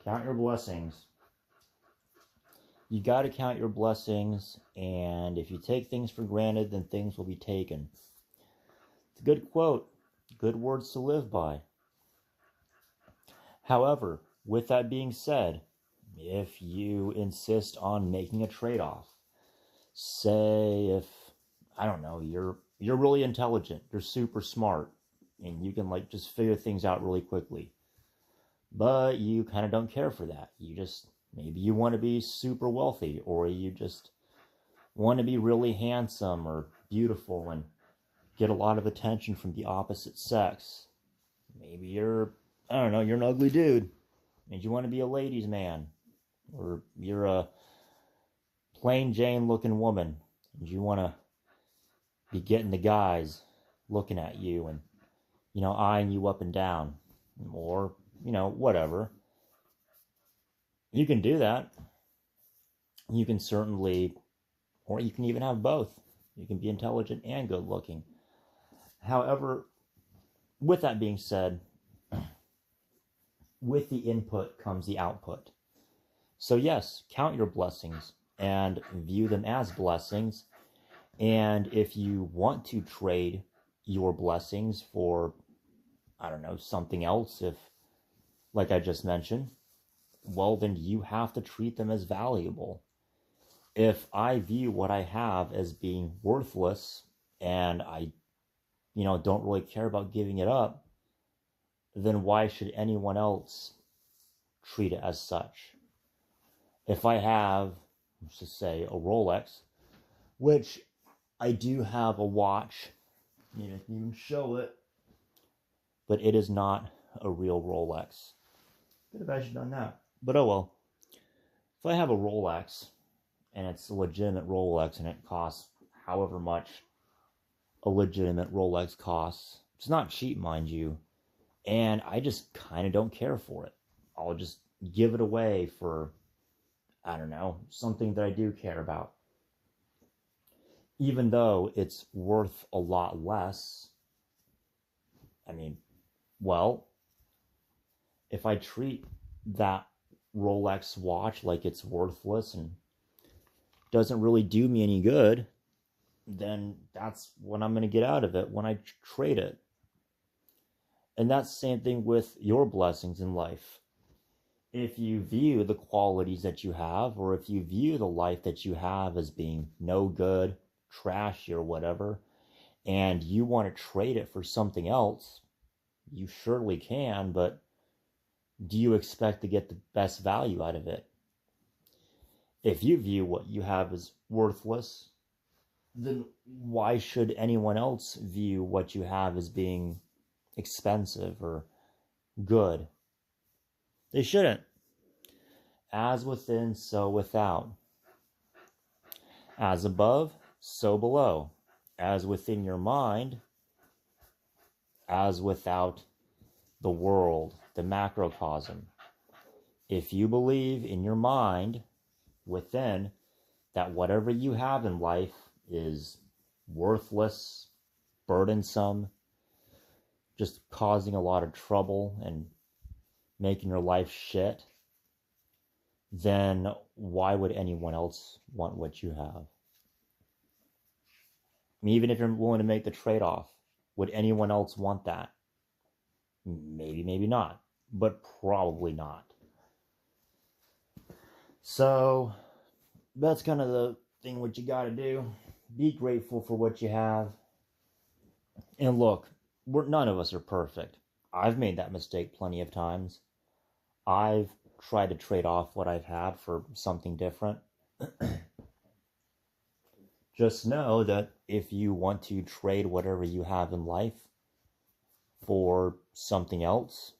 Count your blessings. You got to count your blessings, and if you take things for granted, then things will be taken. It's a good quote, good words to live by. However, with that being said, if you insist on making a trade-off, say if, I don't know, you're really intelligent, you're super smart, and you can like just figure things out really quickly, but you kind of don't care for that. Maybe you want to be super wealthy, or you just want to be really handsome or beautiful and get a lot of attention from the opposite sex. Maybe you're an ugly dude and you want to be a ladies' man, or you're a plain Jane looking woman and you want to be getting the guys looking at you and, eyeing you up and down, or, whatever. You can do that. You can certainly, or you can even have both. You can be intelligent and good looking. However, with that being said, with the input comes the output. So yes, count your blessings and view them as blessings. And if you want to trade your blessings for, something else, if, like I just mentioned, well, then you have to treat them as valuable. If I view what I have as being worthless and I, don't really care about giving it up, then why should anyone else treat it as such? If I have, let's just say, a Rolex, which I do have a watch, you can even show it, but it is not a real Rolex. Could have actually done that. But oh well. If I have a Rolex, and it's a legitimate Rolex, and it costs however much a legitimate Rolex costs, it's not cheap, mind you, and I just kind of don't care for it. I'll just give it away for, something that I do care about. Even though it's worth a lot less, if I treat that Rolex watch like it's worthless and doesn't really do me any good, then that's what I'm going to get out of it when I trade it. And that's the same thing with your blessings in life. If you view the qualities that you have, or if you view the life that you have as being no good, trashy, or whatever, and you want to trade it for something else, you surely can, but do you expect to get the best value out of it? If you view what you have as worthless, then why should anyone else view what you have as being expensive or good? They shouldn't. As within, so without. As above, so below. As within your mind, as without the world, the macrocosm. If you believe in your mind within that whatever you have in life is worthless, burdensome, just causing a lot of trouble and making your life shit, then why would anyone else want what you have? Even if you're willing to make the trade-off, would anyone else want that? Maybe, maybe not, but probably not. So that's kind of the thing what you got to do. Be grateful for what you have. And look, none of us are perfect. I've made that mistake plenty of times. I've tried to trade off what I've had for something different. Just know that if you want to trade whatever you have in life for something else,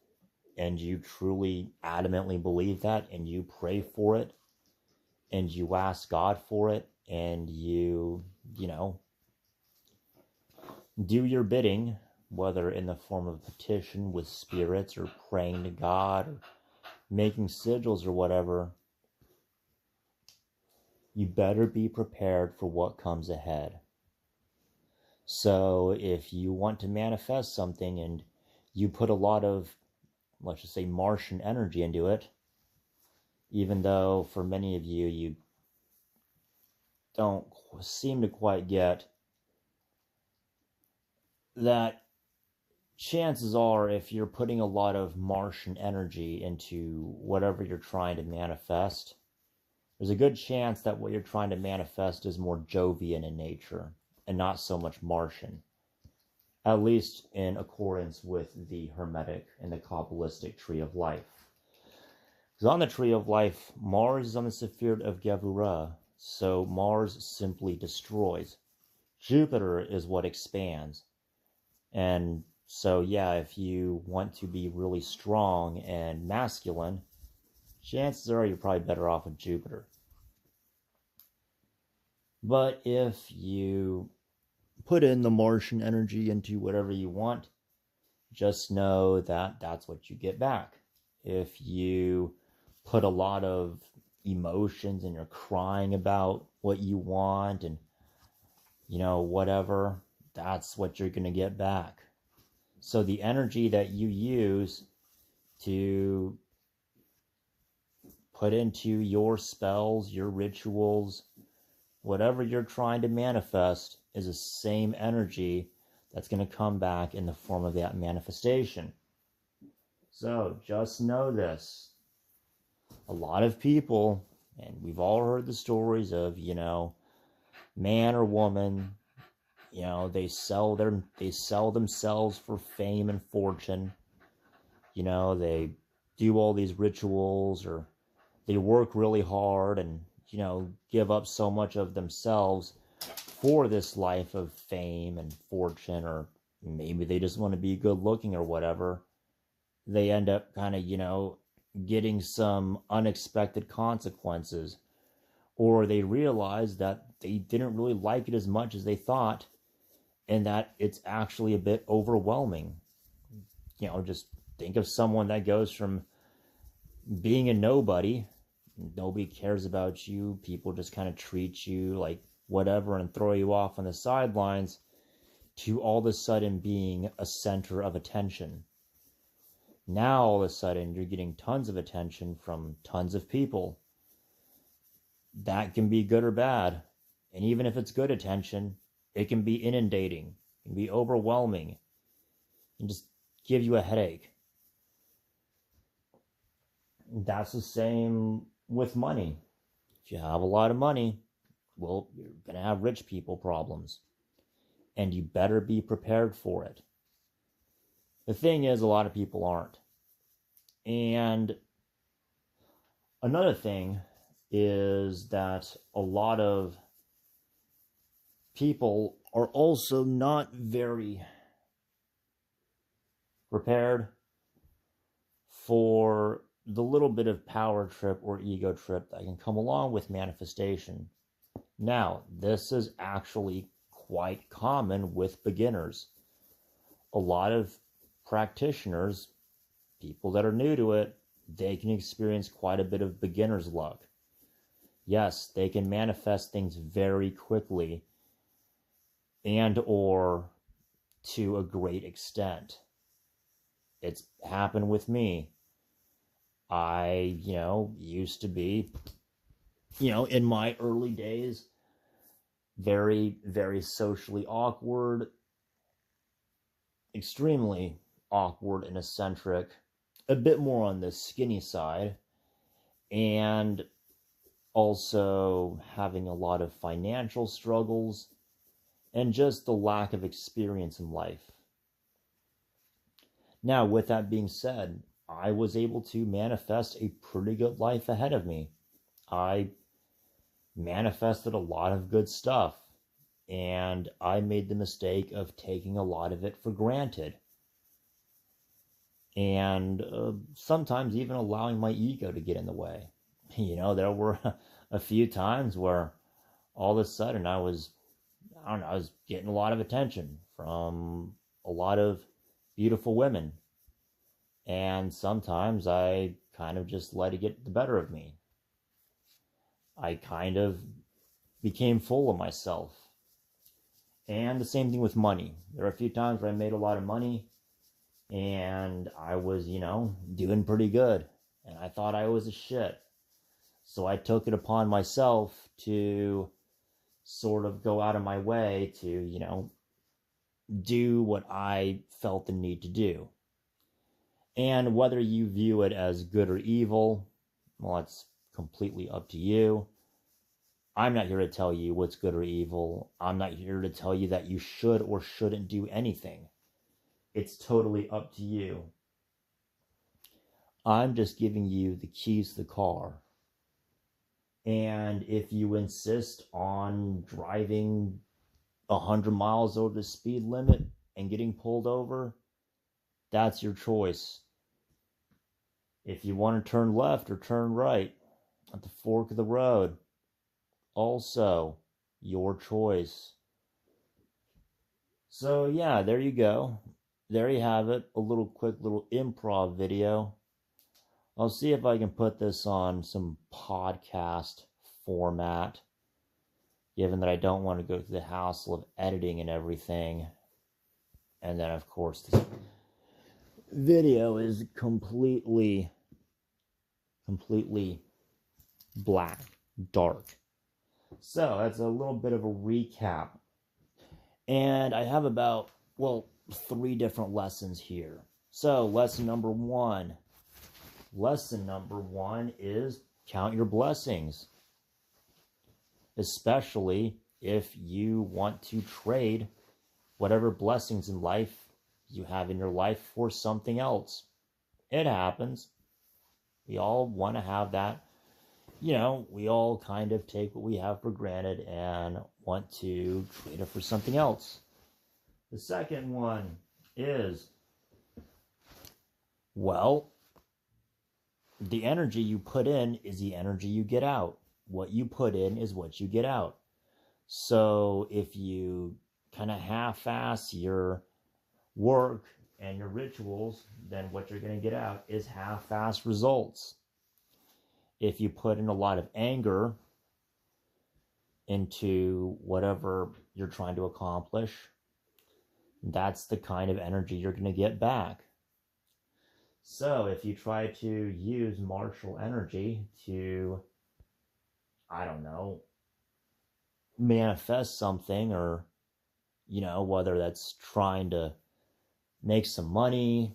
and you truly adamantly believe that, and you pray for it, and you ask God for it, and you do your bidding, whether in the form of a petition with spirits, or praying to God, or making sigils or whatever, you better be prepared for what comes ahead. So if you want to manifest something and you put a lot of, let's just say, Martian energy into it, even though for many of you, you don't seem to quite get that. Chances are, if you're putting a lot of Martian energy into whatever you're trying to manifest, there's a good chance that what you're trying to manifest is more Jovian in nature and not so much Martian, at least in accordance with the Hermetic and the Kabbalistic Tree of Life. Because on the Tree of Life, Mars is on the Sephirot of Gevurah, so Mars simply destroys. Jupiter is what expands. And so, yeah, if you want to be really strong and masculine, chances are you're probably better off with Jupiter. But if you put in the Martian energy into whatever you want, just know that that's what you get back. If you put a lot of emotions and you're crying about what you want and, whatever, that's what you're going to get back. So the energy that you use to put into your spells, your rituals, whatever you're trying to manifest is the same energy that's going to come back in the form of that manifestation. So just know this. A lot of people, and we've all heard the stories of, man or woman, they sell themselves for fame and fortune. They do all these rituals, or they work really hard and, give up so much of themselves for this life of fame and fortune, or maybe they just want to be good looking or whatever. They end up kind of, getting some unexpected consequences, or they realize that they didn't really like it as much as they thought, and that it's actually a bit overwhelming. Just think of someone that goes from being a nobody cares about you, people just kind of treat you like whatever and throw you off on the sidelines, to all of a sudden being a center of attention. Now all of a sudden you're getting tons of attention from tons of people. That can be good or bad. And even if it's good attention, it can be inundating, it can be overwhelming, and just give you a headache. That's the same with money. If you have a lot of money, well, you're going to have rich people problems. And you better be prepared for it. The thing is, a lot of people aren't. And another thing is that a lot of people are also not very prepared for the little bit of power trip or ego trip that can come along with manifestation. Now, this is actually quite common with beginners. A lot of practitioners, people that are new to it, they can experience quite a bit of beginner's luck. Yes, they can manifest things very quickly and or to a great extent. It's happened with me. I, used to be, in my early days, very, very socially awkward, extremely awkward and eccentric, a bit more on the skinny side, and also having a lot of financial struggles and just the lack of experience in life. Now, with that being said, I was able to manifest a pretty good life ahead of me. I manifested a lot of good stuff, and I made the mistake of taking a lot of it for granted. And sometimes even allowing my ego to get in the way. There were a few times where all of a sudden I was getting a lot of attention from a lot of beautiful women. And sometimes I kind of just let it get the better of me. I kind of became full of myself. And the same thing with money. There are a few times where I made a lot of money and I was, doing pretty good. And I thought I was a shit. So I took it upon myself to sort of go out of my way to, do what I felt the need to do. And whether you view it as good or evil, well, it's completely up to you. I'm not here to tell you what's good or evil. I'm not here to tell you that you should or shouldn't do anything. It's totally up to you. I'm just giving you the keys to the car. And if you insist on driving 100 miles over the speed limit and getting pulled over, that's your choice. If you want to turn left or turn right at the fork of the road, also your choice. So yeah, there you go. There you have it. A quick little improv video. I'll see if I can put this on some podcast format, given that I don't want to go through the hassle of editing and everything. And then, of course, this video is completely black, dark. So that's a little bit of a recap. And I have about, 3 different lessons here. So lesson number one is count your blessings. Especially if you want to trade whatever blessings in life you have in your life for something else. It happens. We all want to have that. We all kind of take what we have for granted and want to trade it for something else. The second one is, the energy you put in is the energy you get out. What you put in is what you get out. So if you kind of half-ass your work and your rituals, then what you're going to get out is half-ass results. If you put in a lot of anger into whatever you're trying to accomplish, that's the kind of energy you're going to get back. So if you try to use martial energy to, manifest something, or, whether that's trying to make some money,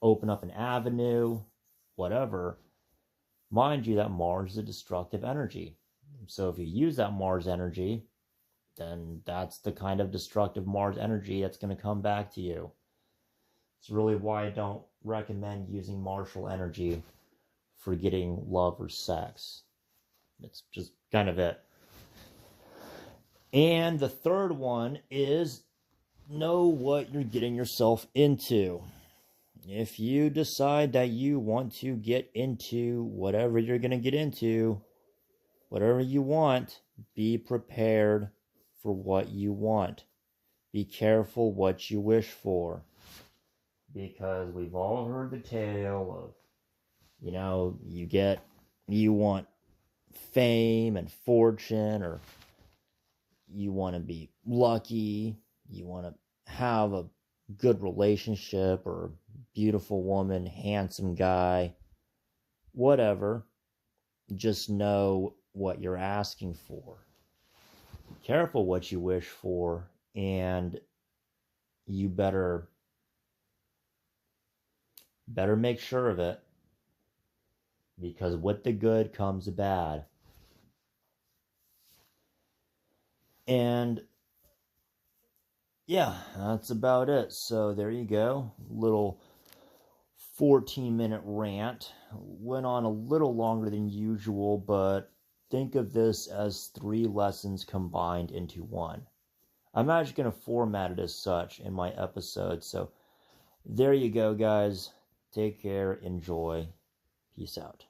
open up an avenue, whatever, mind you that Mars is a destructive energy. So if you use that Mars energy, then that's the kind of destructive Mars energy that's going to come back to you. It's really why I don't recommend using martial energy for getting love or sex. It's just kind of it. And the third one is know what you're getting yourself into. If you decide that you want to get into whatever you're going to get into, whatever you want, be prepared for what you want. Be careful what you wish for. Because we've all heard the tale of, you want fame and fortune, or you want to be lucky, you want to have a good relationship, or beautiful woman, handsome guy, whatever. Just know what you're asking for. Be careful what you wish for, and you better make sure of it, because with the good comes the bad. And yeah, that's about it. So there you go. Little 14-minute rant. Went on a little longer than usual, but think of this as 3 lessons combined into one. I'm actually going to format it as such in my episode. So there you go, guys. Take care. Enjoy. Peace out.